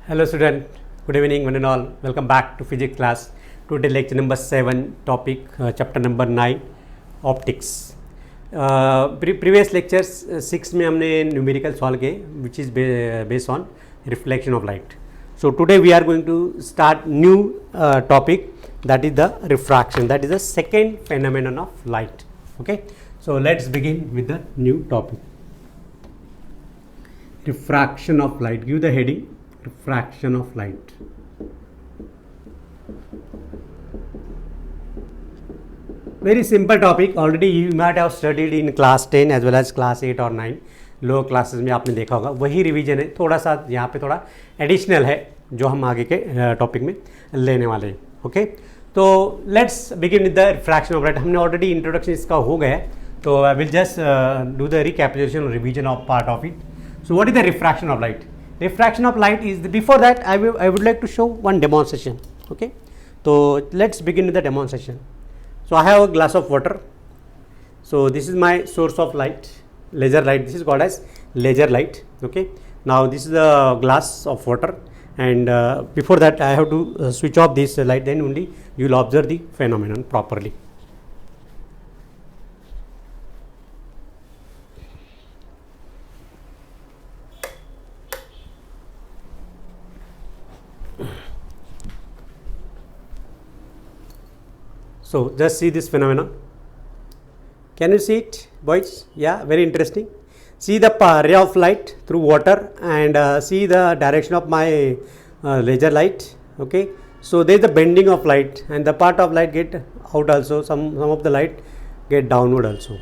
Hello student, good evening one and all. Welcome back to physics class. Today lecture number 7, topic chapter number 9, optics. Previous lectures 6 में हमने numerical solve किए which is based on reflection of light. So today we are going to start new topic, that is the refraction, that is the second phenomenon of light. Okay, so let's begin with the new topic. Refraction of light. Give the heading. Refraction of light. Very simple topic. Already you might have studied in class 10 as well as class 8 और 9. Lower classes में आपने देखा होगा. वही revision है. थोड़ा सा यहाँ पे थोड़ा एडिशनल है जो हम आगे के टॉपिक में लेने वाले हैं. ओके, तो let's begin with the refraction of light. हमने ऑलरेडी इंट्रोडक्शन इसका हो गया है, तो I will just do the recapitulation और revision of part of it. So what is the refraction of light? Refraction of light is before that I would like to show one demonstration. Okay, so let's begin with the demonstration. So I have a glass of water. So this is my source of light, laser light. This is called as laser light. Okay, now this is the glass of water, and before that I have to switch off this light, then only you will observe the phenomenon properly. So just see this phenomenon. Can you see it, boys? Yeah, very interesting. See the ray of light through water, and see the direction of my laser light. Okay, so there is the bending of light, and the part of light get out also. Some of the light get downward also.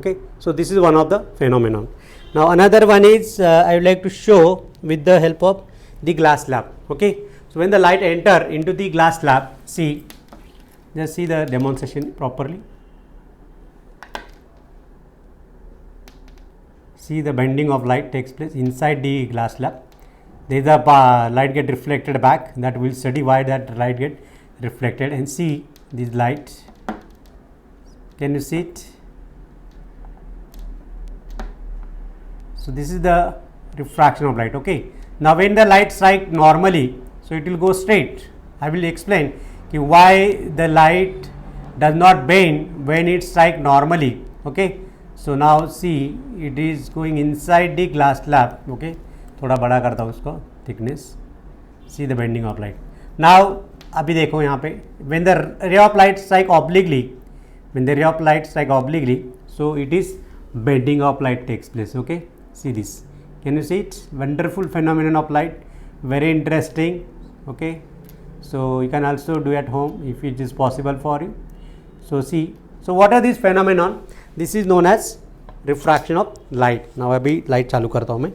Okay, so this is one of the phenomenon. Now another one is I would like to show with the help of the glass slab. Okay, so when the light enter into the glass slab, see. Just see the demonstration properly. See the bending of light takes place inside the glass slab. There is a light get reflected back. That will study why that light get reflected, and see this light. Can you see it? So this is the refraction of light. Okay. Now when the light strike normally, so it will go straight. I will explain why the light does not bend when it strike normally. Okay, so now see it is going inside the glass slab. Okay, थोड़ा बड़ा करता हूँ उसको thickness. See the bending of light. Now अभी देखो यहाँ पे when the ray of light strike obliquely, so it is bending of light takes place. Okay, see this. Can you see it? Wonderful phenomenon of light. Very interesting. Okay. So you can also do at home if it is possible for you. So see, so what are these phenomenon? This is known as refraction of light. Now अभी light चालू करता हूँ मैं.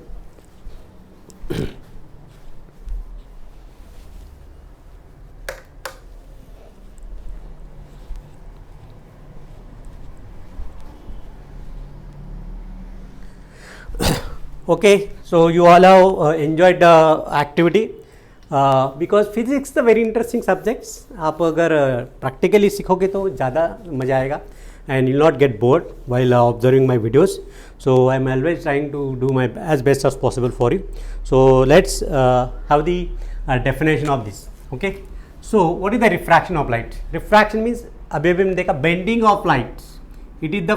Okay, so you all have enjoyed the activity. Because physics the very interesting subjects. आप अगर practically सीखोगे तो ज़्यादा मज़ा आएगा, and you not get bored while observing my videos. So I am always trying to do my as best as possible for you. So let's have the definition of this. Okay, so what is the refraction of light? Refraction means अभी हमने देखा bending of light. It is the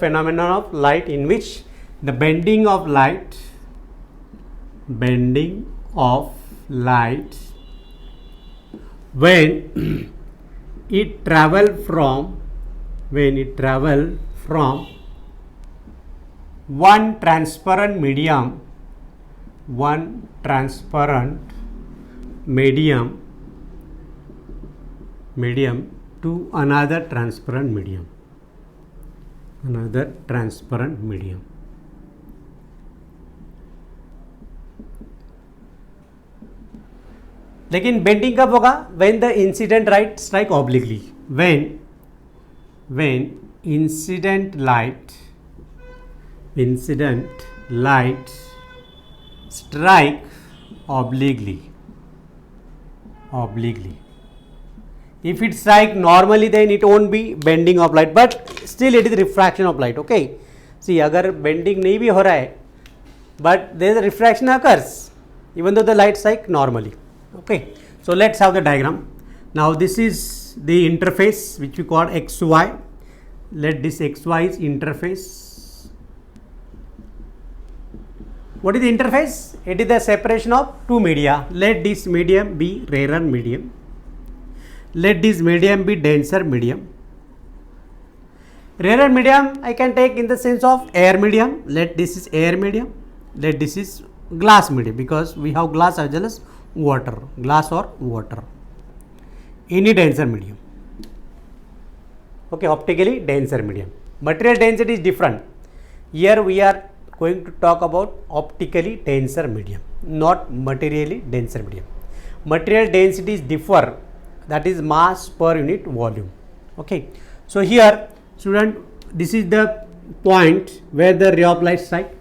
phenomenon of light in which the bending of light when it travel from one transparent medium to another transparent medium. लेकिन bending कब होगा? when the incident light strike obliquely. when incident light strike obliquely. If it strike normally, then it won't be bending of light, but still it is refraction of light. Okay, see, अगर bending नहीं भी हो रहा है, but there is a refraction occurs. even though the light strike normally. Okay, so let's have the diagram. Now this is the interface which we call xy. Let this xy is interface. What is the interface? It is the separation of two media. Let this medium be rarer medium. Let this medium be denser medium. Rarer medium I can take in the sense of air medium. Let this is air medium. Let this is glass medium, because we have glass as well as water. Glass or water. Any denser medium. Okay, optically denser medium. Material density is different. Here we are going to talk about optically denser medium, not materially denser medium. Material densities differ, that is mass per unit volume. Okay, so here student, this is the point where the ray of light strike,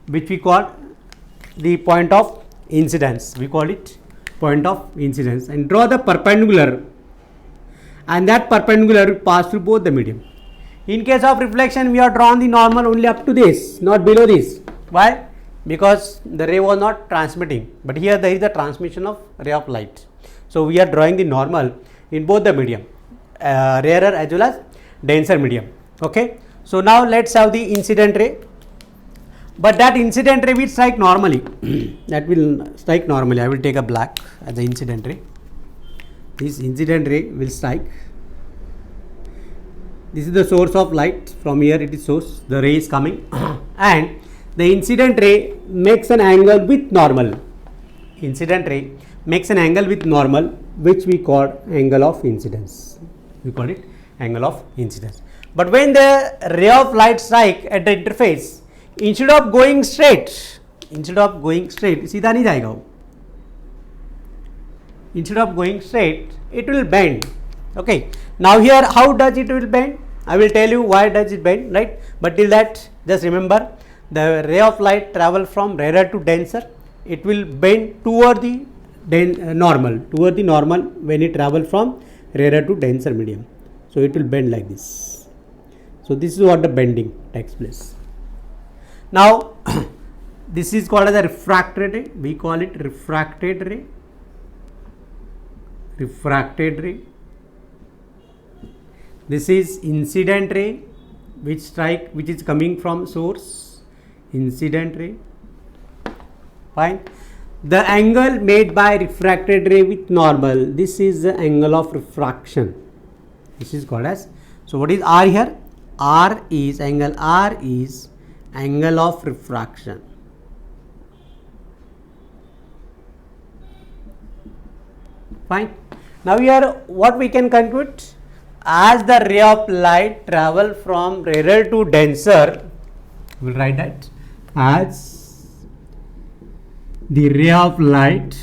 which we call the point of incidence. We call it point of incidence, and draw the perpendicular, and that perpendicular will pass through both the medium. In case of reflection, we have drawn the normal only up to this, not below this. Why? Because the ray was not transmitting, but here there is the transmission of ray of light. So we are drawing the normal in both the medium, rarer as well as denser medium. Okay, so now let's have the incident ray, but that incident ray will strike normally. That will strike normally. I will take a black as the incident ray. This incident ray will strike. This is the source of light. From here it is source, the ray is coming and the incident ray makes an angle with normal. Incident ray makes an angle with normal, which we call angle of incidence. We call it angle of incidence. But when the ray of light strike at the interface, instead of going straight, सीधा नहीं जाएगा वो. Instead of going straight, it will bend. Okay, now here how does it will bend? I will tell you why does it bend, right? But till that, just remember, the ray of light travel from rarer to denser. It will bend toward the normal when it travel from rarer to denser medium. So it will bend like this. So this is what the bending takes place. Now this is called as a refracted ray. We call it refracted ray. Refracted ray. This is incident ray, which is coming from source. Incident ray. Fine. The angle made by refracted ray with normal, this is the angle of refraction. This is called as, so what is R here? R is angle of refraction. Fine. Now here what we can conclude, as the ray of light travel from rarer to denser, we will write that as the ray of light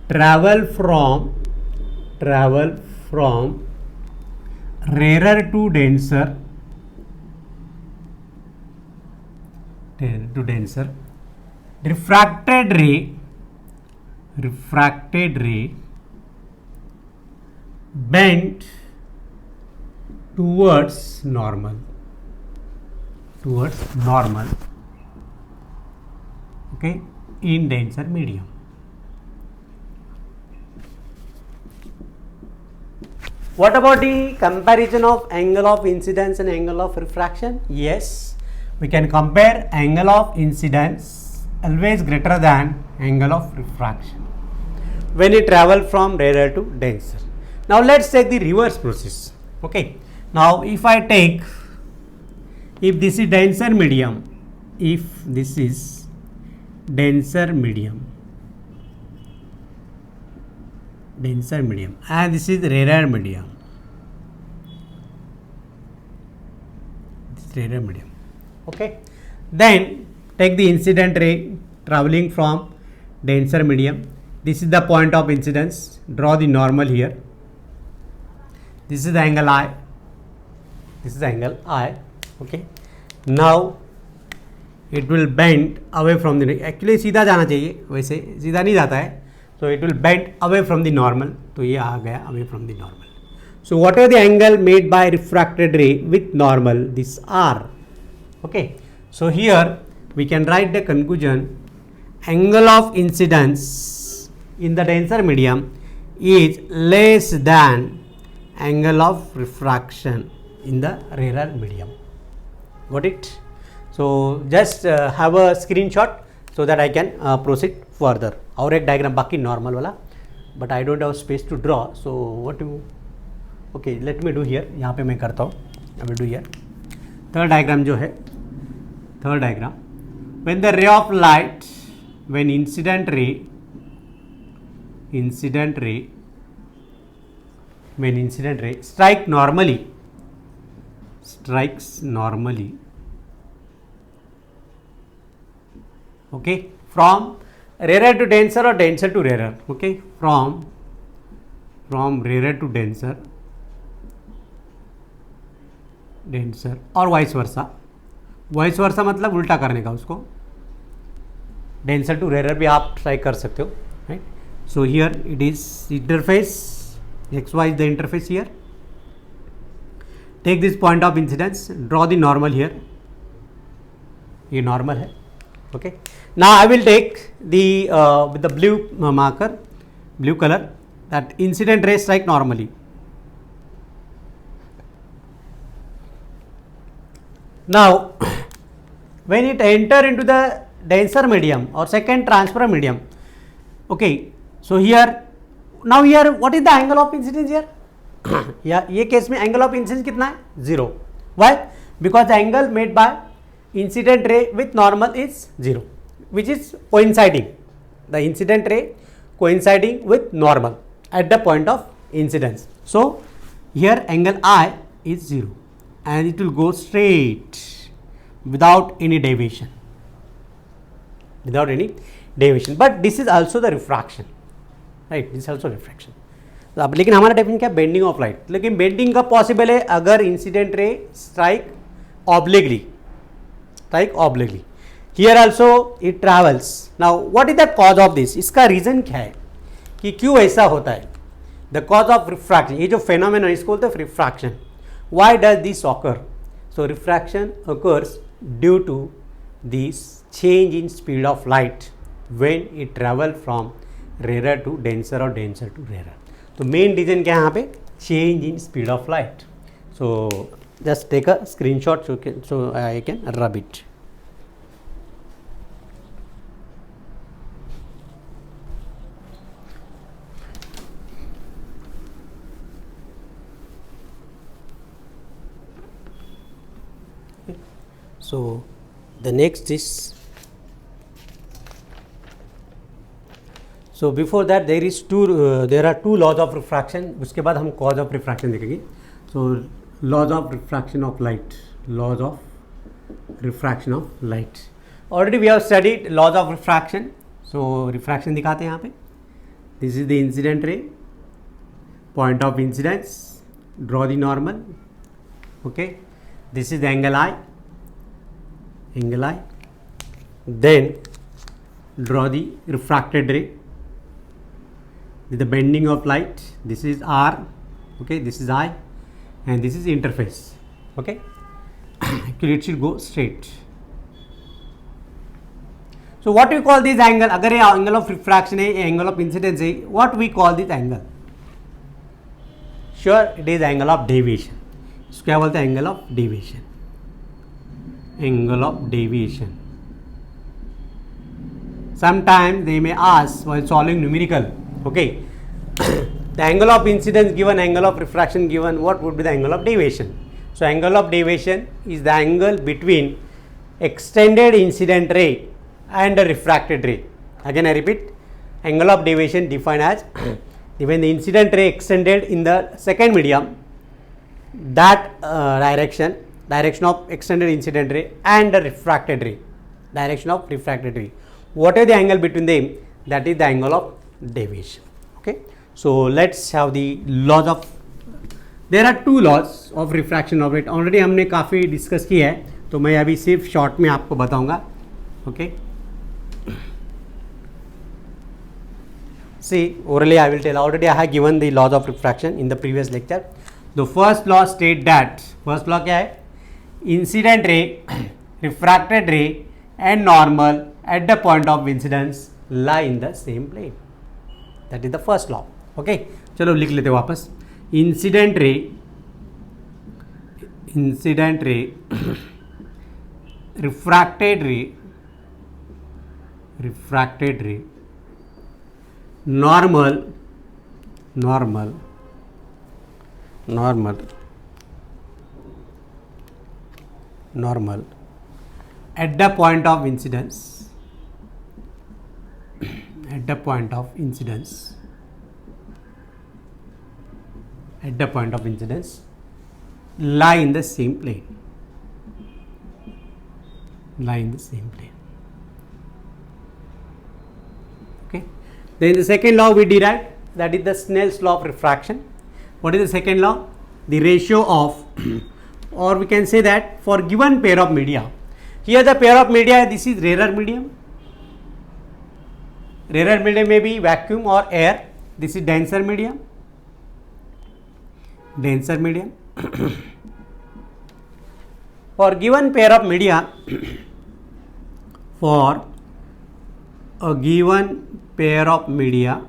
travel from rarer to denser refracted ray bent towards normal. Okay, in denser medium. What about the comparison of angle of incidence and angle of refraction? Yes, we can compare angle of incidence always greater than angle of refraction when it travel from rarer to denser. Now let's take the reverse process. Okay, now if this is denser medium, and this is rarer medium, okay, then take the incident ray traveling from denser medium. This is the point of incidence. Draw the normal here. This is the angle I. Okay, now it will bend away from the, actually सीधा जाना चाहिए, वैसे सीधा नहीं जाता है. So it will bend away from the normal. तो ये आ गया away from the normal. So whatever the angle made by refracted ray with normal, this R. Okay, so here we can write the conclusion, angle of incidence in the denser medium is less than angle of refraction in the rarer medium. Got it? So just have a screenshot so that I can proceed further. और एक diagram बाकी normal वाला, but I don't have space to draw, so what you, okay let me do here, यहाँ पे मैं करता हूँ, I will do here. Third diagram जो है, third diagram, when the ray of light, when incident ray, when incident ray strikes normally, okay, from rarer to denser or denser to rarer, okay, from rarer to denser और vice versa मतलब उल्टा करने का उसको, denser to rarer भी आप try कर सकते हो, right. So here it is interface, XY is the interface here. Take this point of incidence, draw the normal here. ये normal है, okay. Now I will take the with the blue marker, blue color, that incident ray strike normally. Now when it enter into the denser medium or second transparent medium, okay, so here, now here what is the angle of incidence here? या ये case में angle of incidence कितना है? 0. Why? Because angle made by incident ray with normal is 0, which is coinciding, the incident ray coinciding with normal at the point of incidence. So here angle I is 0 and it will go straight without any deviation, but this is also the refraction, right? This is also refraction. अब लेकिन हमारा definition क्या है? Bending of light. लेकिन bending कब possible है? अगर incident ray strike obliquely. Here also it travels. Now what is the cause of this? इसका रीजन क्या है कि क्यों ऐसा होता है? द कॉज ऑफ रिफ्रैक्शन, ये जो फेनोमेनन इसको बोलते हैं refraction. Why does this occur? So refraction occurs due to this change in speed of light when it travel from rarer to denser और डेंसर टू रेरर. तो main reason क्या है यहाँ पे? Change in speed of light. So just take a screenshot so I can rub it. So the next is, so before that there are two laws of refraction. उसके बाद हम cause of refraction देखेंगे. So laws of refraction of light, already we have studied laws of refraction. So refraction दिखाते हैं यहाँ पे. This is the incident ray, point of incidence, draw the normal, okay. This is the angle I, then draw the refracted ray with the bending of light. This is R, okay, this is I, and this is interface, okay. Actually it should go straight. So what we call this angle? अगर ये angle of refraction है, angle of incidence है, what we call this angle? Sure, it is angle of deviation. इसको क्या बोलते हैं? angle of deviation. Sometimes they may ask while solving numerical, okay, the angle of incidence given, angle of refraction given, what would be the angle of deviation? So angle of deviation is the angle between extended incident ray and a refracted ray. Again I repeat, angle of deviation defined as when the incident ray extended in the second medium, that direction of extended incident ray, and the refracted ray, direction of refracted ray. What is the angle between them? That is the angle of deviation, okay. So let's have the laws of, there are two laws of refraction of light. Already हमने काफ़ी discuss किया है, तो मैं अभी सिर्फ short में आपको बताऊंगा, okay. See, orally I will tell. Already I have given the laws of refraction in the previous lecture. The first law state that, first law क्या है? Incident ray, refracted ray and normal at the point of incidence lie in the same plane. That is the first law. Okay, चलो लिख लेते वापस. Incident ray, refracted ray, normal at the point of incidence lie in the same plane. Okay, then the second law we derived, that is the Snell's law of refraction. What is the second law? The ratio of or we can say that for given pair of media, here the pair of media, this is rarer medium may be vacuum or air, this is denser medium. For given pair of media, for a given pair of media,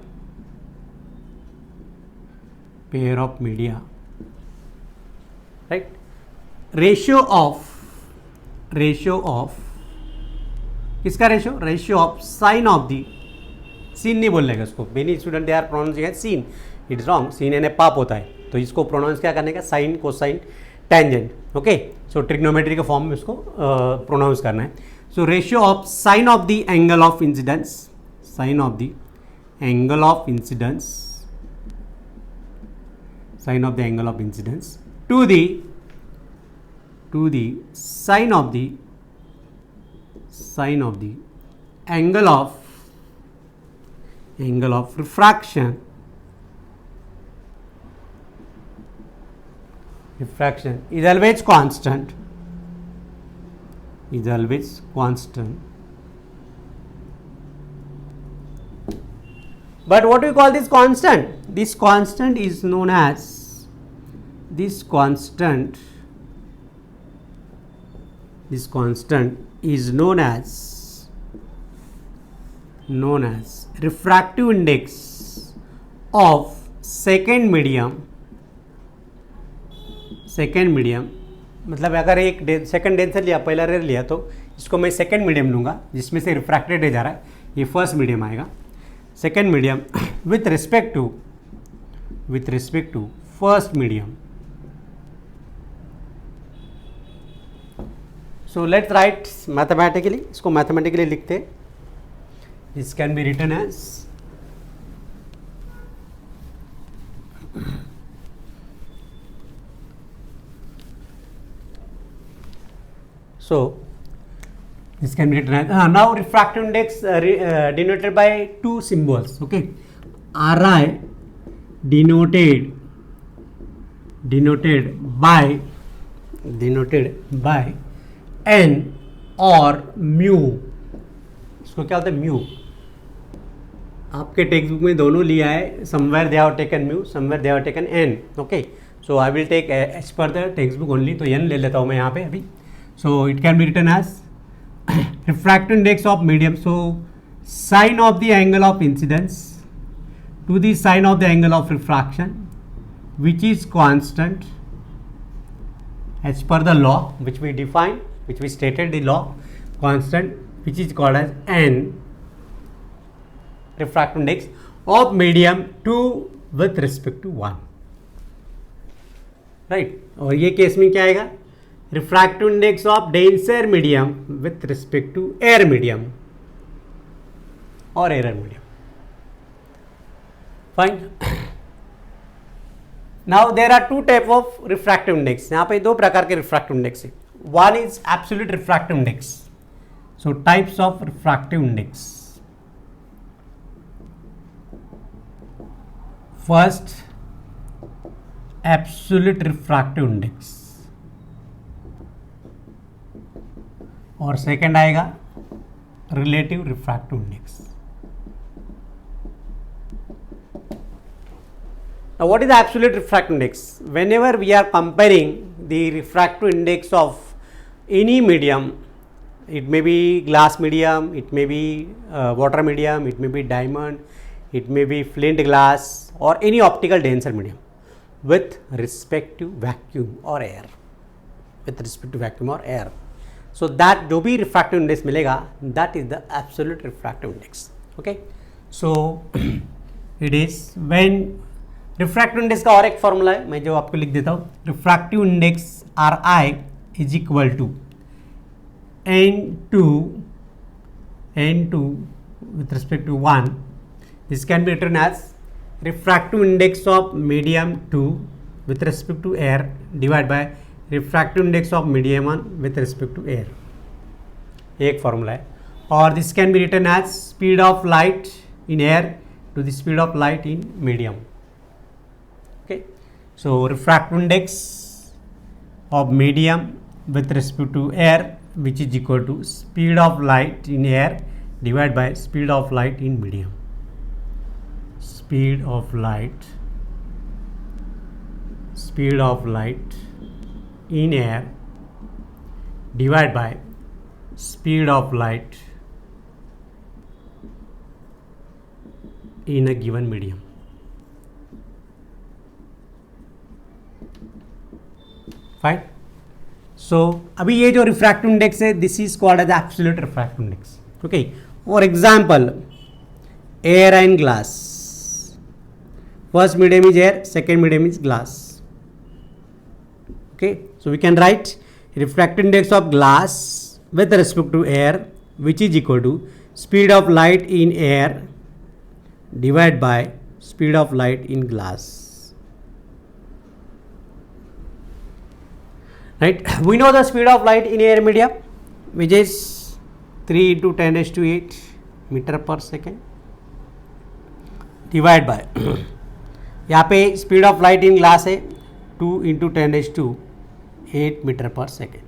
right, ratio of किसका ratio of sin of the, seen नहीं बोलने का इसको, many student they are pronouncing as seen, it is wrong, seen यानी पाप होता है, तो इसको प्रोनाउंस क्या करने का, साइन, कोसाइन, टेंजेंट. ओके, सो ट्रिग्नोमेट्री के फॉर्म में इसको प्रोनाउंस करना है. So ratio of sine of the angle of incidence to the sine of the angle of refraction is always constant. But what do we call this constant? This constant is known as refractive index of second medium. मतलब अगर एक second denser लिया, पहला rare लिया, तो इसको मैं second medium लूँगा जिसमें से रिफ्रैक्टेड रे जा रहा है, ये फर्स्ट मीडियम आएगा. Second medium with respect to first medium. So let's write mathematically, इसको मैथमेटिकली लिखते. This can be written as so this can be written as now refractive index denoted by two symbols. Okay, Ri denoted by n और mu. इसको क्या होता है, mu. आपके text book में दोनों लिया है, somewhere they have taken mu, somewhere they have taken n. Okay, so I will take as per the textbook only, तो एन ले लेता हूँ मैं यहाँ पे अभी. So it can be written as refractive index of medium. So sine of the angle of incidence to the sine of the angle of refraction, which is constant as per the law which we defined, which we stated the law, constant, which is called as n, refractive index of medium 2 with respect to 1. right, और ये case में क्या आएगा, refractive index of denser medium with respect to air medium or error medium. Fine. Now there are two type of refractive index. यहाँ पे दो प्रकार के refractive index है. One is absolute refractive index. So types of refractive index. First, absolute refractive index. और second आएगा relative refractive index. Now what is the absolute refractive index? Whenever we are comparing the refractive index of any medium It may be glass medium, it may be water medium, it may be diamond, it may be flint glass or any optical denser medium with respect to vacuum or air. With respect to vacuum or air. So that जो भी refractive index मिलेगा, that is the absolute refractive index. Okay. So it is when refractive index का और एक formula है, मैं जो आपको लिख देता हूँ. Refractive index RI is equal to N2 with respect to 1. This can be written as refractive index of medium 2 with respect to air divided by refractive index of medium 1 with respect to air. एक formula है. और this can be written as speed of light in air to the speed of light in medium. Okay. So refractive index of medium with respect to air, which is equal to speed of light in air divided by speed of light in medium. Speed of light in air divided by speed of light in a given medium. Fine. So अभी ये जो refractive index है, this is called as absolute refractive index. Okay. For example, air and glass. First medium is air, second medium is glass. Okay, so we can write refractive index of glass with respect to air, which is equal to speed of light in air divided by speed of light in glass. Right? We know the speed of light in air medium, which is 3 into 10 raised to 8 meter per second divided by यहाँ पे speed of light in glass है 2 into 10 raised to 8 metre per second.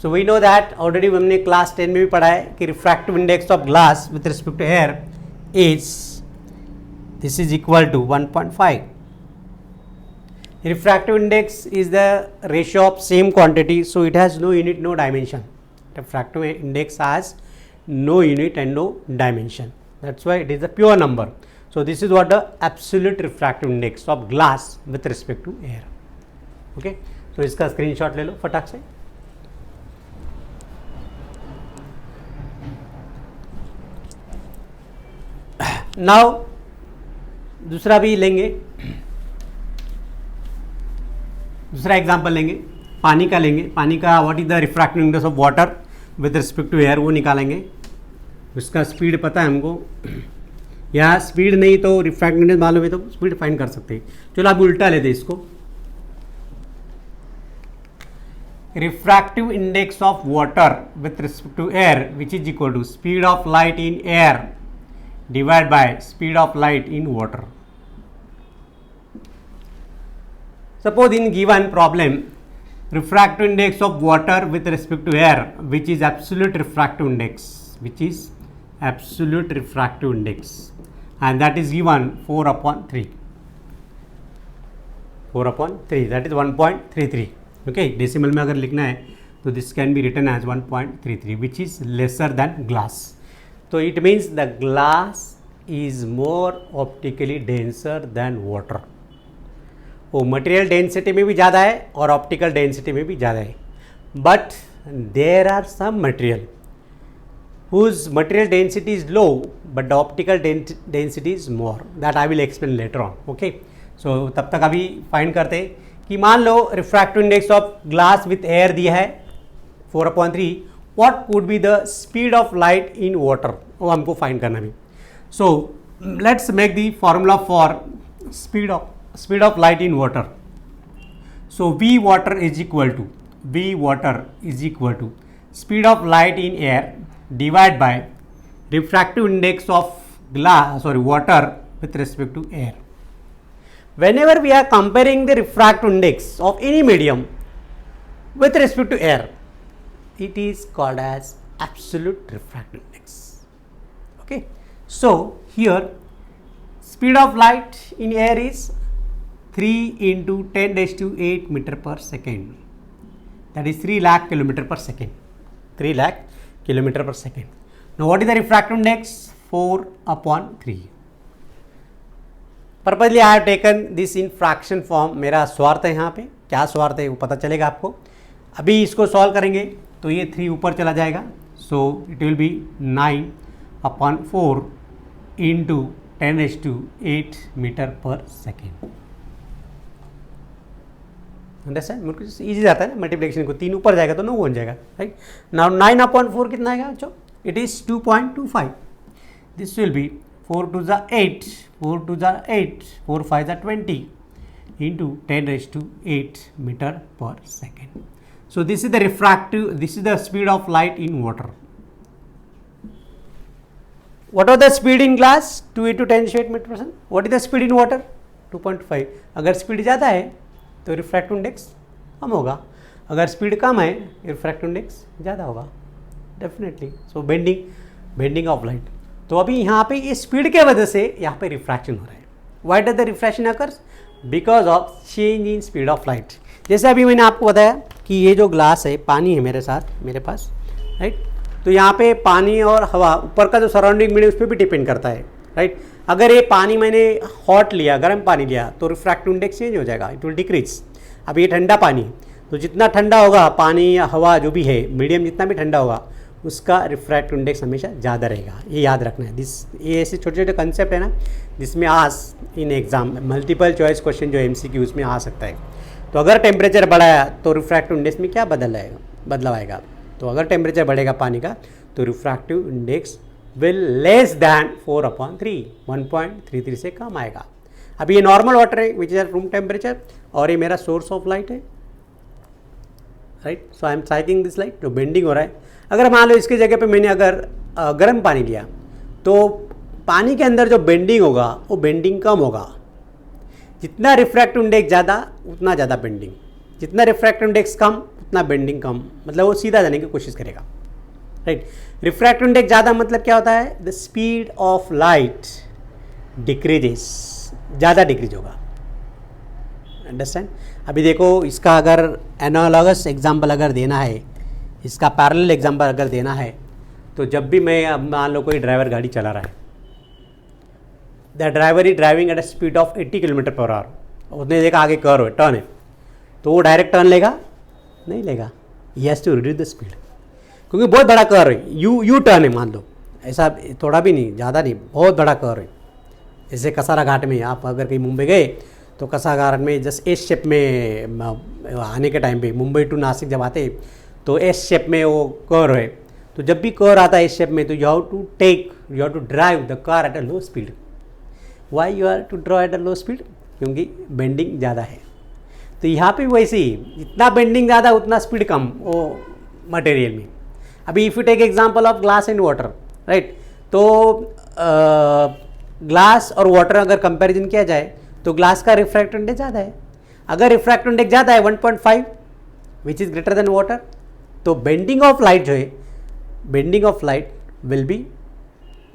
So we know that already हमने class 10 में भी पढ़ा है कि refractive index of glass with respect to air is this is equal to 1.5. refractive index is the ratio of same quantity, so it has no unit, no dimension. Refractive index has no unit and no dimension, that's why it is a pure number. So this is what the absolute refractive index of glass with respect to air. Okay, so इसका screenshot ले लो फटाक से. Now दूसरा भी लेंगे, दूसरा example लेंगे, पानी का लेंगे. पानी का what is the refractive index of water with respect to air, वो निकालेंगे. उसका स्पीड पता है हमको, या स्पीड नहीं तो रिफ्रैक्टिव इंडेक्स मालूम है तो स्पीड फाइंड कर सकते हैं. चलो आप उल्टा लेते इसको. Refractive index of water with respect to air which is equal to speed of light in air divide by speed of light in water. Suppose in given problem, refractive index of water with respect to air, which is absolute refractive index, and that is given 4/3. 4/3, that is 1.33. Okay, decimal में अगर लिखना है तो this can be written as 1.33, which is lesser than glass. So it means the glass is more optically denser than water. वो material density में भी ज़्यादा है और ऑप्टिकल डेंसिटी में भी ज़्यादा है. But there are some material whose material density is low but the optical density is more. That I will explain later on. Okay, so तब तक अभी फाइंड करते हैं कि मान लो refractive index of glass with air दिया है 4/3. What would be the speed of light in water, वो हमको फाइंड करना भी. So let's make the formula for speed of light in water. So V water is equal to speed of light in air divided by refractive index of water with respect to air. Whenever we are comparing the refractive index of any medium with respect to air, it is called as absolute refractive index. Okay, so here speed of light in air is 3 into 10 raised to 8 meter per second, that is 3 lakh kilometer per second. 3 lakh kilometre पर second. Now what is the refractive index? 4/3. Purposely I have taken this in fraction form. मेरा स्वार्थ है यहाँ पे, क्या स्वार्थ है वो पता चलेगा आपको. अभी इसको सॉल्व करेंगे तो ये 3 ऊपर चला जाएगा. So it will be 9/4 into 10⁸ metre per second. Understand. मुझको ईजी जाता है ना मल्टीप्लिकेशन को. 3 ऊपर जाएगा तो 9 बन जाएगा, राइट. नाउ 9/4 कितना आएगा बच्चों? It is 2.25. This will B 4 2 ज़ा 8, 4 2 ज़ा 8, 4 5 ज़ा 20 into 10⁸ metre per second. So this is the refractive, this is the speed of light in water. What are the speed in glass? 2 into 10⁸ metre per second. What is the speed in water? 2.5. अगर speed ज़्यादा है तो refractive index कम होगा, अगर speed कम है refractive index ज़्यादा होगा definitely. So bending of light. तो अभी यहाँ पे ये स्पीड के वजह से यहाँ पे रिफ्रैक्शन हो रहा है. Why does the refraction occurs? Because of change in speed of light. जैसे अभी मैंने आपको बताया कि ये जो ग्लास है, पानी है मेरे साथ, मेरे पास, राइट. तो यहाँ पे पानी और हवा, ऊपर का जो सराउंडिंग मीडियम उस पर भी डिपेंड करता है, राइट. अगर ये पानी मैंने हॉट लिया, गर्म पानी लिया, तो रिफ्रैक्टिव इंडेक्स चेंज हो जाएगा, इट विल डिक्रीज. अब ये ठंडा पानी, तो जितना ठंडा होगा पानी या हवा जो भी है, मीडियम जितना भी ठंडा होगा, उसका रिफ्रैक्टिव इंडेक्स हमेशा ज़्यादा रहेगा. ये याद रखना है. ये ऐसे छोटे छोटे कंसेप्ट है ना, जिसमें आज in exam multiple choice question जो MCQ उसमें आ सकता है. तो अगर टेम्परेचर बढ़ाया तो रिफ्रैक्टिव इंडेक्स में क्या बदलाव आएगा. तो अगर टेम्परेचर बढ़ेगा पानी का तो refractive index will less than 4/3, 1.33 से कम आएगा. अभी ये नॉर्मल वाटर है which is at room temperature, और ये मेरा सोर्स ऑफ लाइट है, right. So I am psyching this light. जो बेंडिंग हो रहा है, अगर मान लो इसकी जगह पे मैंने अगर गर्म पानी लिया तो पानी के अंदर जो बेंडिंग होगा वो बेंडिंग कम होगा. जितना रिफ्रैक्टिव इंडेक्स ज़्यादा उतना ज़्यादा बेंडिंग, जितना रिफ्रैक्टिव इंडेक्स कम उतना बेंडिंग कम. मतलब वो सीधा जाने की कोशिश करेगा, राइट. रिफ्रैक्टिव इंडेक्स ज़्यादा मतलब क्या होता है? The speed of light decreases, ज़्यादा डिक्रीज होगा. अंडरस्टैंड. अभी देखो इसका अगर एनालॉगस एग्जाम्पल अगर देना है, इसका पैरेलल एग्जाम्पल अगर देना है, तो जब भी मैं, अब मान लो कोई ड्राइवर गाड़ी चला रहा है, the driver is driving at a speed of 80 km/h. उसने देखा आगे कर्व है, टर्न है, तो वो डायरेक्ट टर्न लेगा? नहीं लेगा. He has to reduce the speed, क्योंकि बहुत बड़ा कर्व है. यू टर्न है, मान लो, ऐसा थोड़ा भी नहीं, ज़्यादा नहीं, बहुत बड़ा कर्व है. जैसे कसारा घाट में आप अगर कहीं मुंबई गए तो कसारा घाट में जस्ट एस शेप में आने के टाइम पे, मुंबई टू नासिक जब आते तो एस शेप में वो कर्व है. तो जब भी कर्व आता है एस शेप में, तो you have to drive the car at a low speed. Why you are to draw at a low speed? क्योंकि बेंडिंग ज़्यादा है. तो यहाँ पे वैसे ही, जितना बेंडिंग ज़्यादा उतना स्पीड कम वो मटेरियल में. अभी if you take example of glass and water, right. तो ग्लास और वाटर अगर कंपैरिजन किया जाए तो ग्लास का रिफ्रैक्टिव इंडेक्स ज़्यादा है. अगर रिफ्रैक्टिव इंडेक्स ज़्यादा है 1.5 which is greater than water, तो बेंडिंग ऑफ लाइट जो है, bending of light will be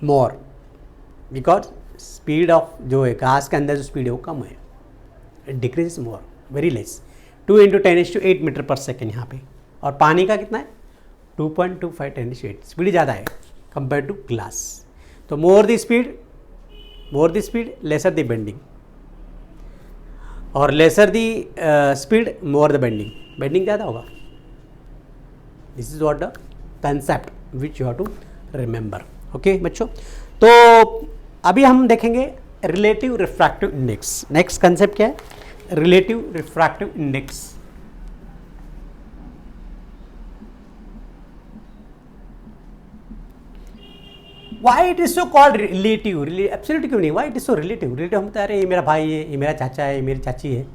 more, because speed of जो है ग्लास के अंदर जो स्पीड है वो कम है, it decrease more, very less. 2 × 10⁸ metre per second यहाँ पे. और पानी का कितना है? 2.25 10⁸. स्पीड ज़्यादा है कंपेयर टू ग्लास. तो more the speed lesser the bending, और lesser the speed more the bending. Bending ज़्यादा होगा. This is what the concept which you have to remember. Okay बच्चों, तो अभी हम देखेंगे relative refractive index. Next concept क्या है? Relative refractive index. Why it is so called relative? Absolutely क्यों नहीं? Why it is so relative? Relative हम तो, अरे ये मेरा भाई है, ये मेरा चाचा है, ये मेरी चाची है,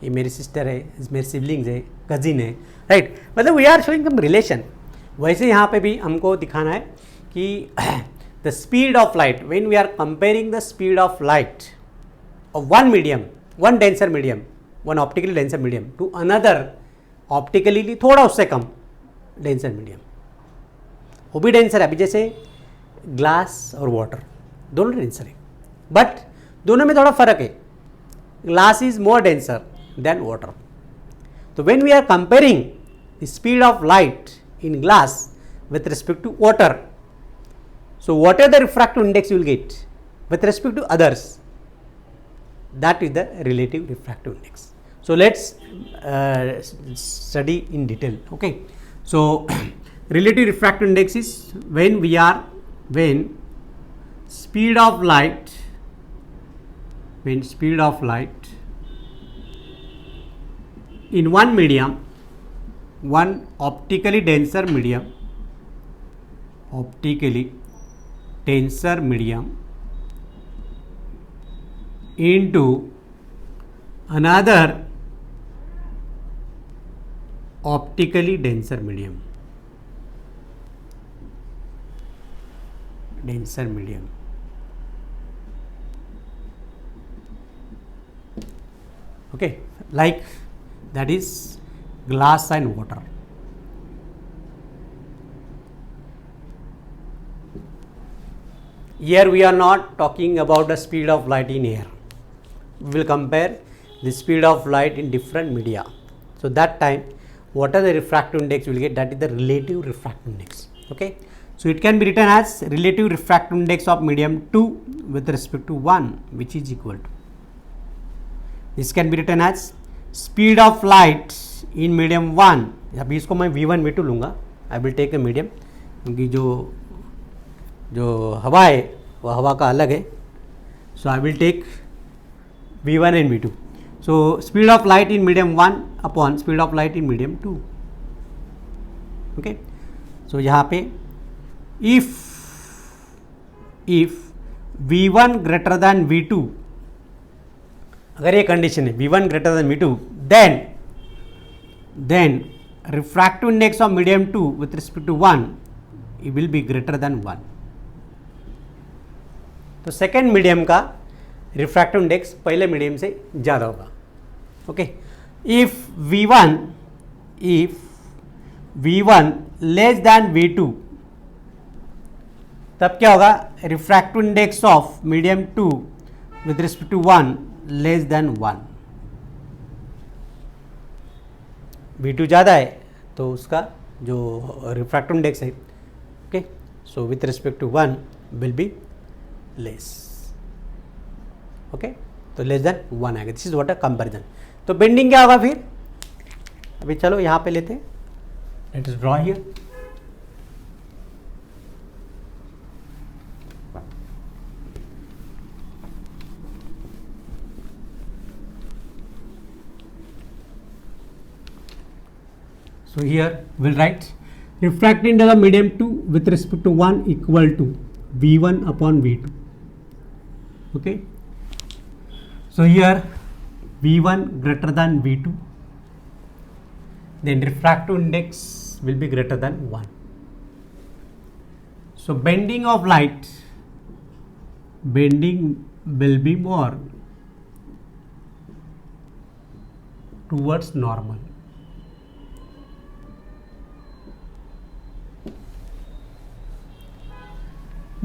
ये मेरी सिस्टर है, मेरे सिबलिंग्स है, कजिन है, राइट. मतलब we are showing some relation. वैसे यहाँ पे भी हमको दिखाना है कि the speed of light, when we are comparing the speed of light of one medium, one denser medium, one optically denser medium to another optically थोड़ा उससे कम डेंसर मीडियम, वो भी डेंसर है. अभी जैसे ग्लास और वाटर दोनों डेंसर है, बट दोनों में थोड़ा फर्क है. Glass is more denser than water. तो when we are comparing the speed of light in glass with respect to water. So whatever the refractive index you will get with respect to others, that is the relative refractive index. So let's study in detail. Okay, so relative refractive index is when speed of light in one medium, one optically denser medium into another optically denser medium. Okay, like that is glass and water. Here we are not talking about the speed of light in air. We will compare the speed of light in different media. So that time, what are the refractive index you will get? That is the relative refractive index. Okay, so it can be written as relative refractive index of medium 2 with respect to 1, which is equal to, this can be written as speed of light in medium 1. अभी इसको मैं V1 V2 लूँगा. I will take a medium, क्योंकि जो हवा है वो हवा का अलग है. So I will take V1 and V2. So speed of light in medium 1 upon speed of light in medium 2. Okay, so यहाँ पे if V1 greater than V2, अगर ये कंडीशन है V1 greater than V2, then refractive index of medium 2 with respect to 1, it will be greater than 1. तो second medium का refractive index पहले medium से ज़्यादा होगा. Okay, if V1 less than V2, तब क्या होगा? Refractive index of medium 2 with respect to 1 less than 1. V2 ज़्यादा है तो उसका जो रिफ्रैक्टिव इंडेक्स है, okay, so with respect to 1 will be less. Okay, तो लेस देन 1 आएगा. This is what a comparison. तो बेंडिंग क्या होगा फिर? अभी चलो यहाँ पे लेते हैं. Let us draw here. So here we'll write refractive index of medium 2 with respect to 1 equal to V1 upon V2. Okay, so here V1 greater than V2, then refractive index will be greater than 1. So bending will be more towards normal.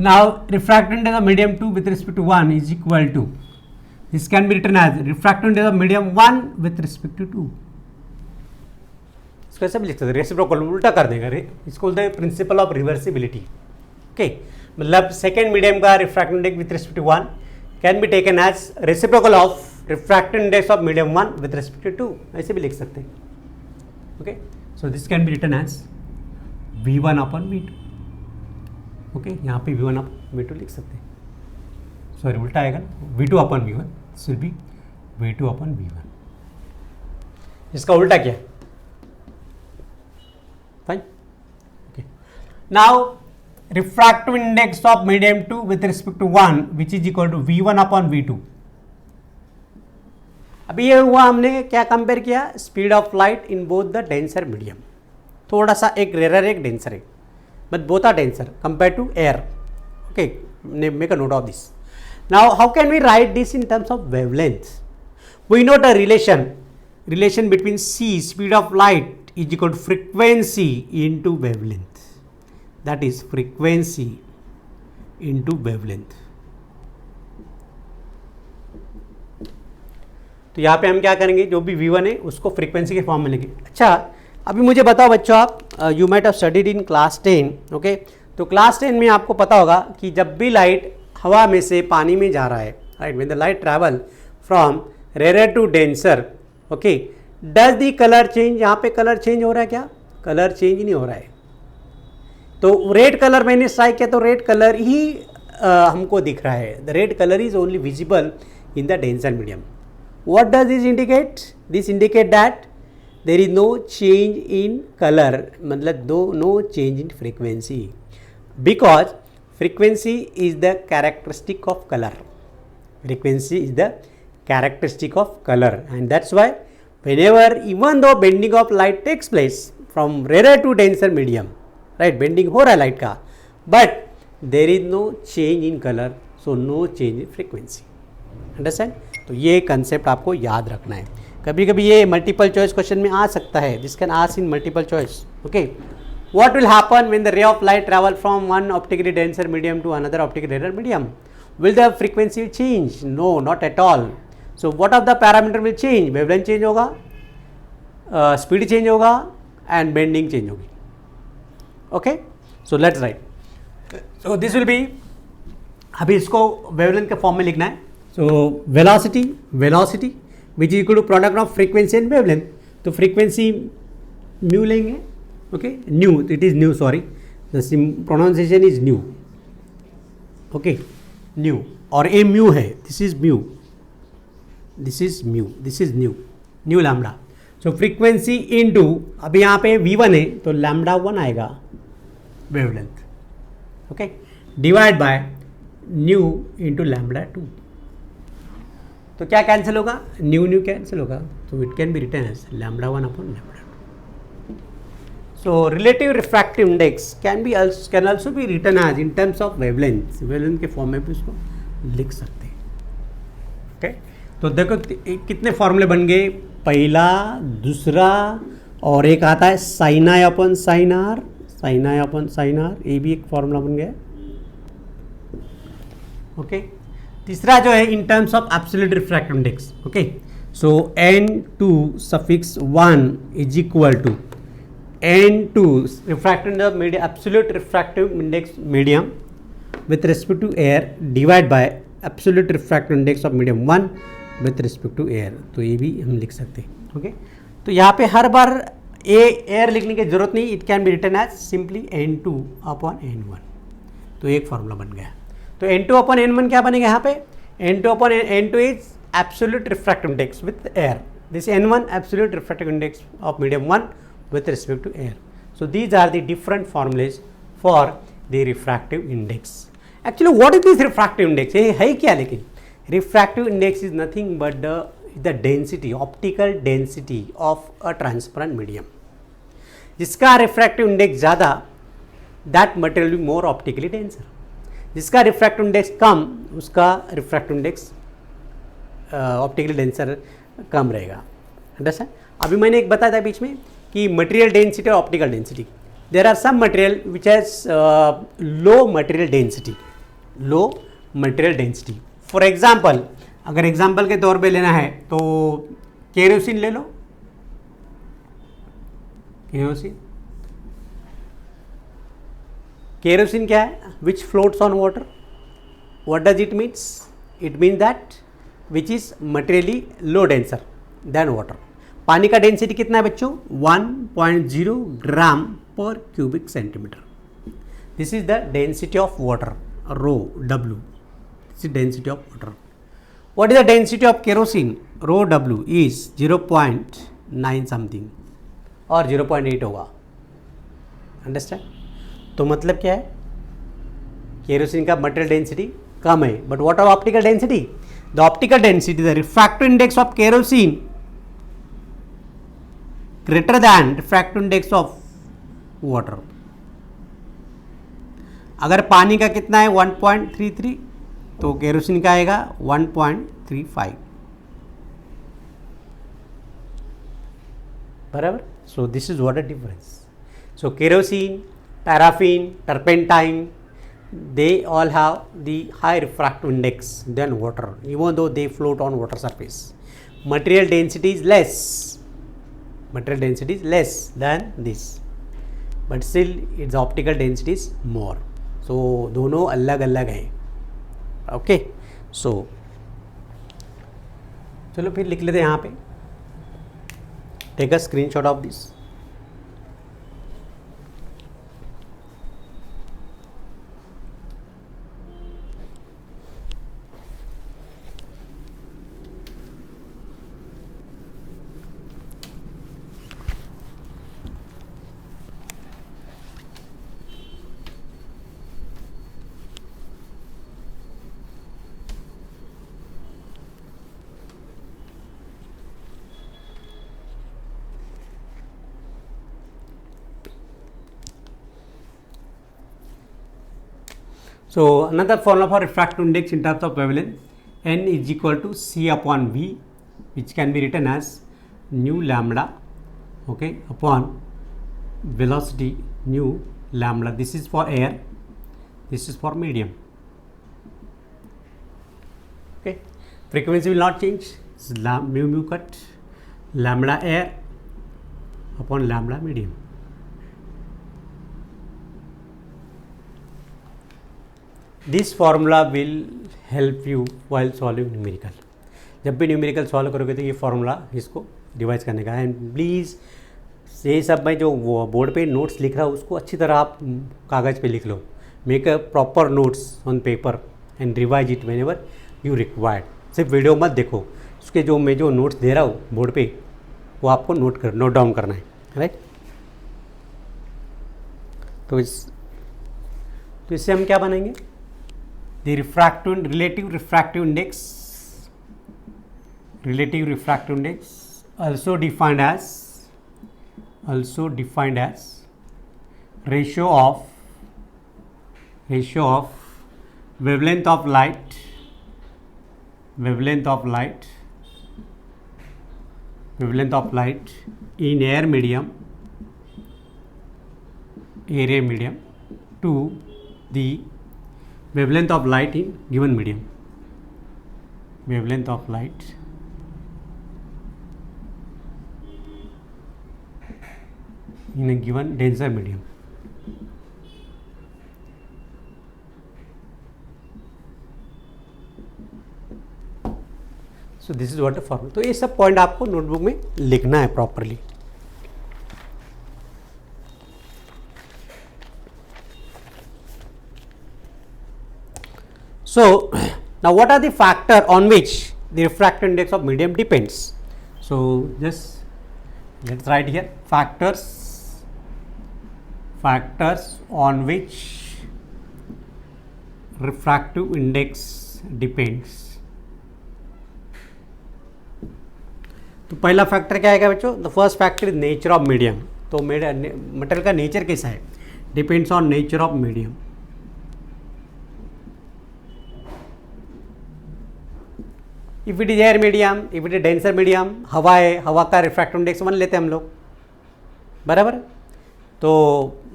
Now refractive index of medium 2 with respect to 1 is equal to, this can be written as refractive index of medium 1 with respect to 2. इसको ऐसे भी लिख सकते हैं, reciprocal उल्टा कर देंगे. इसको बोलते हैं प्रिंसिपल ऑफ रिवर्सिबिलिटी. ओके, मतलब सेकेंड मीडियम का refractive index with respect to 1 can be taken as reciprocal of refractive index of medium 1 with respect to 2. ऐसे भी लिख सकते हैं. Okay, so this can be written as V1 upon V2. Okay, यहाँ पे V1 upon V2 लिख सकते हैं. सॉरी, उल्टा आएगा, V2 upon V1, this will be V2 upon V1. इसका उल्टा क्या? Fine. Okay, now refractive index of medium 2 with respect to 1 which is equal to V1 upon V2. अभी ये हुआ, हमने क्या कंपेयर किया? Speed of light in both the denser medium. थोड़ा सा एक रेयर एक डेंसर है, but both are denser compared to air. Okay, make a note of this. Now how can we write this in terms of wavelength? We know the relation between c, speed of light, is equal to frequency into wavelength. That is frequency into wavelength. तो यहाँ पे हम क्या करेंगे? जो भी V1 है उसको फ्रीक्वेंसी के फॉर्म में लेंगे. अच्छा, अभी मुझे बताओ बच्चों, आप you might have studied in class 10, okay. तो क्लास 10 में आपको पता होगा कि जब भी लाइट हवा में से पानी में जा रहा है, right, when the light travel from rare to denser, okay, does the colour change? यहाँ पे कलर चेंज हो रहा है क्या? कलर चेंज नहीं हो रहा है। तो रेड कलर मैंने स्ट्राइक किया तो रेड कलर ही हमको दिख रहा है। The red colour is only visible in the denser medium. What does this indicate? This indicate that there is no change in colour, मतलब no change in frequency, because frequency is the characteristic of color. Frequency is the characteristic of color, and that's why whenever, even though bending of light takes place from rarer to denser medium, right, bending हो रहा है light का, but there is no change in color, so no change in frequency. Understand? तो ये concept आपको याद रखना है। कभी कभी ये मल्टीपल चॉइस क्वेश्चन में आ सकता है, this can ask in multiple choice, okay. What will happen when the ray of light travel from one optically denser medium to another optically rarer medium? Will the frequency change? No, not at all. So what of the parameter will change? Wavelength change होगा, speed change होगा, and bending change होगी. Okay? So let's write. So this will be, अभी इसको wavelength के form में लिखना है. So velocity which is equal to product of frequency and wavelength. तो frequency mu लेंगे. Okay, nu, it is nu, sorry, the pronunciation is nu, okay, nu, और a mu है, this is mu, this is nu lambda. So frequency into, अभी यहाँ पे v1 है तो lambda 1 आएगा wavelength, okay, divide by nu into lambda 2. तो क्या कैंसिल होगा? nu कैंसिल होगा, तो it can be written as lambda 1 upon lambda 2. So relative refractive index can also be written as in terms of wavelength के form में भी उसको लिख सकते हैं, ओके। तो देखो कितने फॉर्मूले बन गए, पहला, दूसरा, और एक आता है sine i upon sine r, ये भी एक फॉर्मूला बन गया, ओके। तीसरा जो है in terms of absolute refractive index, okay. So n2 suffix 1 is equal to n2 refractive medium, absolute refractive index medium with respect to air divide by absolute refractive index of medium 1 with respect to air. तो ये भी हम लिख सकते हैं, okay. तो यहाँ पे हर बार एयर लिखने की जरूरत नहीं, it can be written as simply n2 upon n1. तो एक फॉर्मूला बन गया। तो n2 अपॉन n1 क्या बनेगा यहाँ पे? n2 upon n2 is absolute refractive index with air, this n1 absolute refractive index of medium 1 with respect to air. So these are the different formulas for the refractive index. Actually what is this refractive index? ये है क्या? लेकिन refractive index is nothing but the density, optical density of a transparent medium. जिसका refractive index ज़्यादा, that material will be more optically denser. जिसका refractive index कम, उसका refractive index optically denser कम रहेगा। Understand? अभी मैंने एक बताया था बीच में कि मटेरियल डेंसिटी और optical density, there are some material which has low material density, for example, अगर एग्जांपल के तौर पे लेना है तो केरोसिन ले लो, केरोसिन क्या है? Which floats on water. What does it means? It means that which is materially low denser than water. पानी का डेंसिटी कितना है बच्चों? 1.0 ग्राम पर cubic centimetre. This is the density of water, rho W. This is density of water. What is the density of kerosene? Rho W is 0.9 something और 0.8 होगा. Understand? तो मतलब क्या है? केरोसिन का मटेरियल डेंसिटी कम है, but what are optical density? The optical density, the refractive index of kerosene greater than refractive index of water. अगर पानी का कितना है 1.33 तो केरोसिन का आएगा 1.35, बराबर. So this is what the difference. So kerosene, paraffin, turpentine, they all have the high refractive index than water, even though they float on water surface. Material density is less, material density is less than this, but still its optical density is more. So दोनों अलग अलग हैं. Okay, सो चलो फिर लिख लेते हैं यहाँ पे. Take a screenshot of this. So another formula for refractive index in terms of wavelength, n is equal to c upon v, which can be written as nu lambda, okay, upon velocity nu lambda. This is for air, this is for medium. Okay, frequency will not change. It's mu cut lambda air upon lambda medium. This formula will help you while solving numerical. जब भी numerical solve करोगे तो ये formula इसको revise करने का है. And please ये सब मैं जो वो बोर्ड पे नोट्स लिख रहा हूँ उसको अच्छी तरह आप कागज़ पे लिख लो. Make a proper notes on paper and revise it whenever you required. सिर्फ वीडियो मत देखो, उसके जो मैं जो नोट्स दे रहा हूँ बोर्ड पे वो आपको नोट डाउन करना है, राइट. तो इससे हम क्या बनाएंगे? The relative refractive index also defined as ratio of wavelength of light in air medium to the wavelength of light in given medium. Wavelength of light in a given denser medium. So this is what the formula. तो ये सब point आपको notebook में लिखना है properly. So now what are the factor on which the refractive index of medium depends? So just let's write here factors on which refractive index depends. तो पहला factor क्या आएगा बच्चों? The first factor is nature of medium. तो material का nature कैसा है? Depends on nature of medium. If it is air medium, if it is denser medium, हवा है, हवा का रिफ्रैक्टिव इंडेक्स 1 लेते हैं हम लोग, बराबर. तो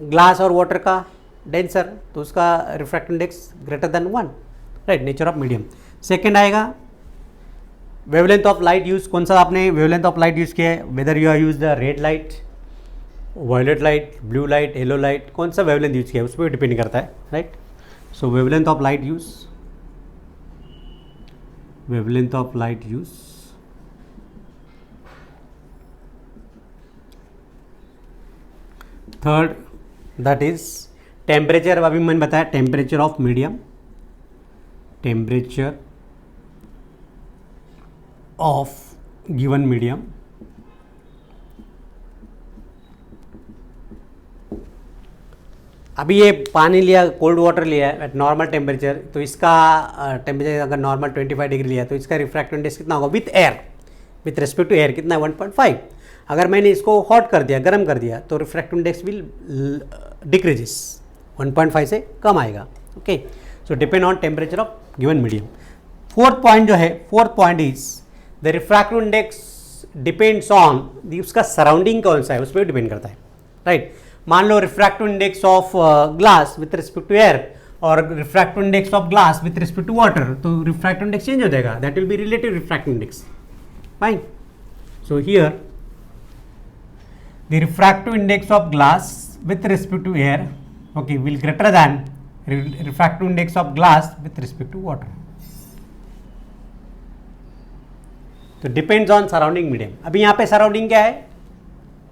ग्लास और वाटर का डेंसर, तो उसका refractive index greater than 1, right. Nature of medium. Second आएगा वेवलेंथ ऑफ लाइट यूज. कौन सा आपने वेवलेंथ ऑफ लाइट यूज किया है? Whether you are use the red light, violet light, blue light, yellow light, कौन सा वेवलेंथ यूज किया है उस पर डिपेंड करता है, right. So wavelength of light use, third that is temperature. अभी मैंने बताया temperature of medium, temperature of given medium. अभी ये पानी लिया, कोल्ड वाटर लिया है एट नॉर्मल टेम्परेचर, तो इसका टेम्परेचर अगर नॉर्मल 25 डिग्री लिया तो इसका रिफ्रैक्टिव इंडेक्स कितना होगा with air, with respect to air कितना है? 1.5. अगर मैंने इसको हॉट कर दिया, गर्म कर दिया, तो रिफ्रैक्टिव इंडेक्स विल डिक्रीजेस, 1.5 से कम आएगा. Okay, so depend on temperature of given medium. Fourth point जो है, fourth point is the refractive index depends on उसका सराउंडिंग कौन सा है उस पर डिपेंड करता है, राइट. मान लो refractive index of glass with respect to air और refractive index of glass with respect to water, तो रिफ्रैक्टिव इंडेक्स चेंज हो जाएगा. That will be relative refractive index. Fine. So here the refractive index of glass with respect to air, okay, will greater than refractive index of glass with respect to water. तो depends on surrounding medium. अभी यहाँ पे surrounding क्या है?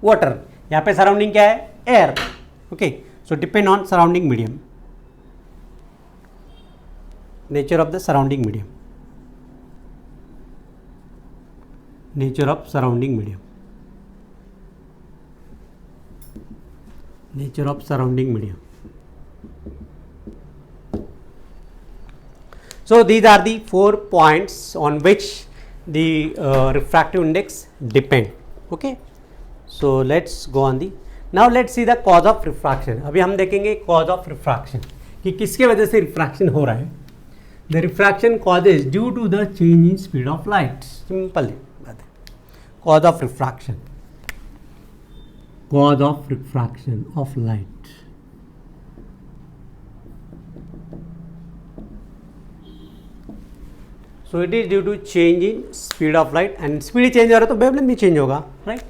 Water. यहाँ पे surrounding क्या है? Air. Okay, so depend on surrounding medium, nature of the surrounding medium, nature of surrounding medium, nature of surrounding medium. So these are the 4 points on which the refractive index depend. Okay, so let's go on the, now let's see the cause of refraction. अभी हम देखेंगे cause of refraction कि किसके वजह से refraction हो रहा है. The refraction causes due to the change in speed of light. Simple बात है. Cause of refraction, cause of refraction of light. So it is due to change in speed of light, and speed change हो रहा है तो wavelength भी change होगा, right?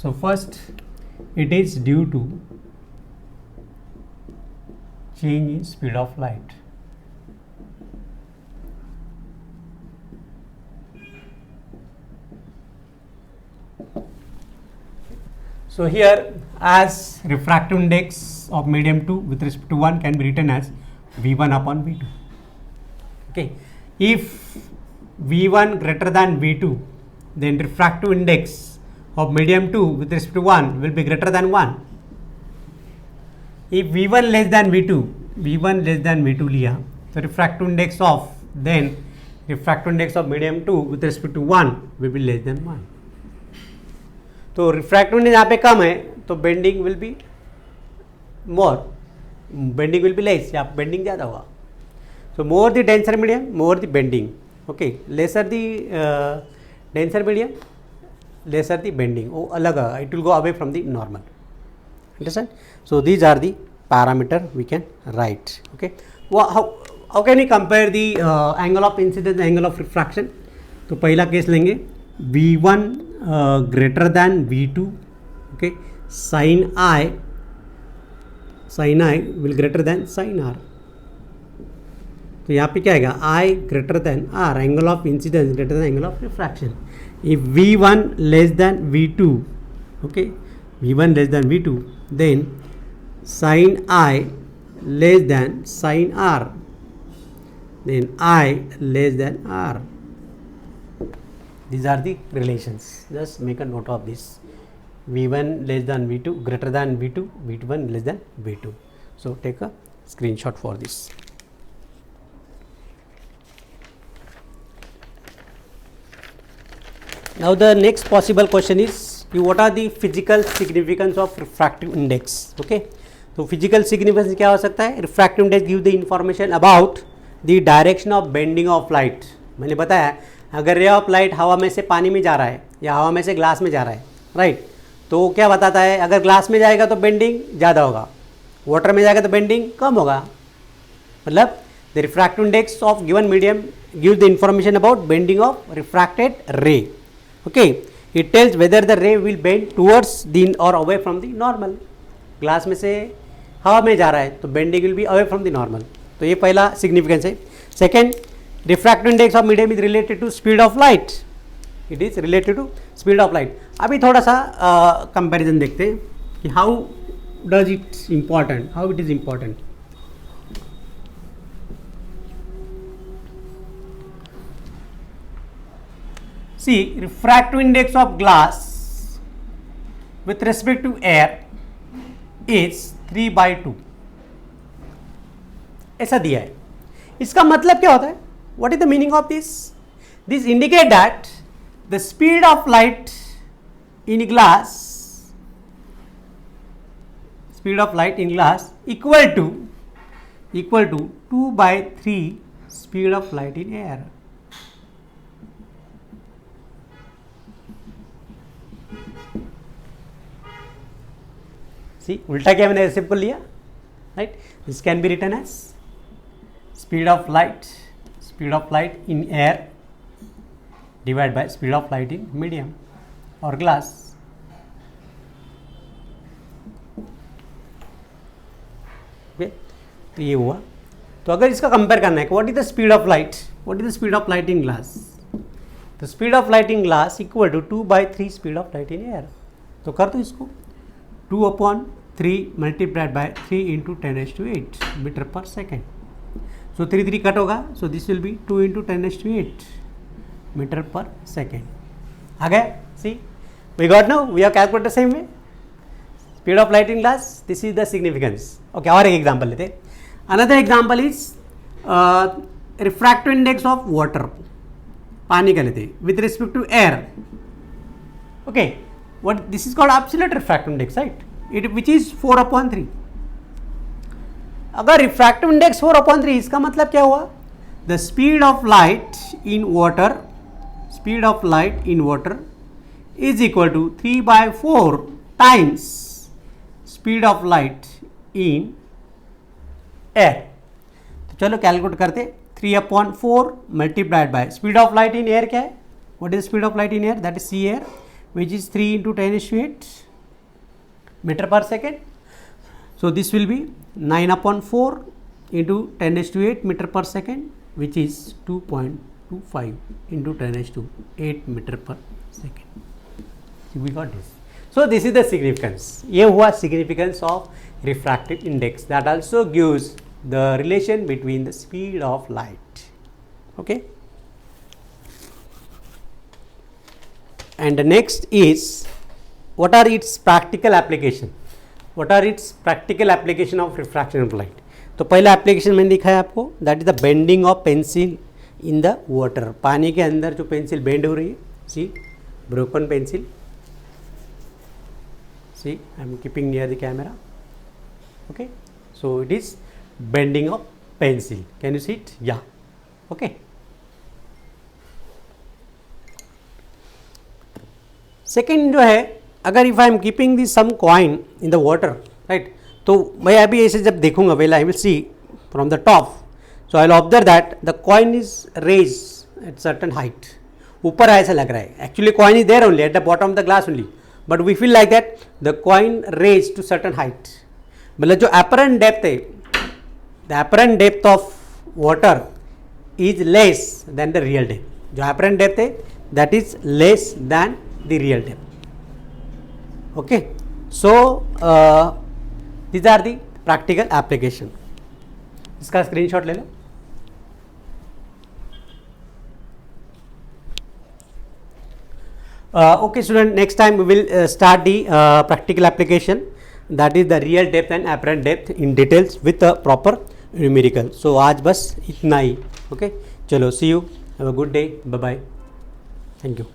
So first it is due to change in speed of light. So here, as refractive index of medium 2 with respect to 1 can be written as V1 upon V2. Okay, if V1 greater than V2, then refractive index of medium 2 with respect to 1 will be greater than 1. If V1 less than V2, V1 less than V2 लिया, तो refractive index of, then refractive index of medium 2 with respect to 1 will be less than 1. तो refractive index यहाँ पे कम है तो bending will be more, bending will be less, या bending ज़्यादा होगा. So more the denser medium more the bending. Okay, lesser the denser medium lesser the bending, वो अलग है, it will go away from the normal. Understand? So these are the parameter we can write. Okay, how can you compare the angle of incidence angle of refraction? तो पहला case लेंगे V1 greater than V2. okay, sin I will greater than sin R. तो यहाँ पे क्या आएगा? I greater than R, angle of incidence greater than angle of refraction. If V1 less than V2, okay, V1 less than V2, then sin I less than sin R, then I less than R. These are the relations. Just make a note of this. V1 less than V2 greater than V2, V1 less than V2. So take a screenshot for this. Now the next possible question is, what are the physical significance of refractive index? Okay, so physical significance क्या हो सकता है? Refractive index give the information about the direction of bending of light. मैंने बताया अगर रे of light हवा में से पानी में जा रहा है या हवा में से ग्लास में जा रहा है, राइट, तो क्या बताता है? अगर ग्लास में जाएगा तो बेंडिंग ज़्यादा होगा, वाटर में जाएगा तो बेंडिंग कम होगा. मतलब the refractive index of given medium gives the information about bending of refracted ray. Okay, it tells whether the ray will bend towards the और away from the normal. Glass में से हवा में जा रहा है तो bending will be away from the normal. तो ये पहला सिग्निफिकेंस है. Second, refractive index of medium is related to speed of light. It is related to speed of light. अभी थोड़ा सा कंपैरिजन देखते हैं कि how does it important, how it is important. See, refractive index of glass with respect to air is 3/2. ऐसा दिया है. इसका मतलब क्या होता है? What is the meaning of this? This indicate that the speed of light in glass, equal to 2/3 speed of light in air. See, उल्टा क्या मैंने सिंपल लिया, right? This can be written as speed of light in air divided by speed of light in medium or glass. Okay, तो ये हुआ। तो अगर इसका कंपेयर करना है, what is the speed of light, what is the speed of light in glass, तो speed of light in glass equal to 2/3 speed of light in air. तो कर दो इसको, 2/3 multiplied by 3 into 10⁸ metre per second. So 3 3 cut होगा, so this will be 2 into 10⁸ metre per second. आ गए, see we got now, we have calculated same way speed of light in glass, this is the significance. Okay, और एक example लेते। Another example is refractive index of water, पानी का लेते with respect to air. Okay, what this is called absolute refractive index, right, it which is 4/3। अगर refractive index 4/3, इसका मतलब क्या हुआ, the speed of light in water, speed of light in water is equal to 3/4 times speed of light in air. तो चलो calculate करते, 3/4 multiplied by speed of light in air क्या है, what is speed of light in air, that is c air, which is 3 into 10⁸ meter per second. So this will be 9/4 into 10⁸ meter per second, which is 2.25 into 10⁸ meter per second. So we got this. So this is the significance. ये हुआ significance of refractive index, that also gives the relation between the speed of light. Okay. And the next is, what are its practical application, what are its practical application of refraction of light। तो पहला application मैंने दिखाया आपको, that is the bending of pencil in the water. पानी के अंदर जो pencil bend हो रही है, see broken pencil, see I am keeping near the camera. Okay, so it is bending of pencil, can you see it, yeah okay. Second जो है, अगर if I am keeping this some coin in the water, right, तो मैं अभी ऐसे जब देखूंगा, well I will C from the top, so I will observe that the coin is raise at certain height, ऊपर ऐसा लग रहा है, actually coin is there only at the bottom of the glass only, but we feel like that the coin raise to certain height. मतलब जो apparent depth है, the apparent depth of water is less than the real depth, जो apparent depth है that is less than the real depth. Okay, so these are the practical application. इसका screenshot ले लो। Okay student, next time we will start the practical application, that is the real depth and apparent depth in details with a proper numerical. So आज बस इतना ही। Okay, चलो, see you, have a good day, bye bye, thank you.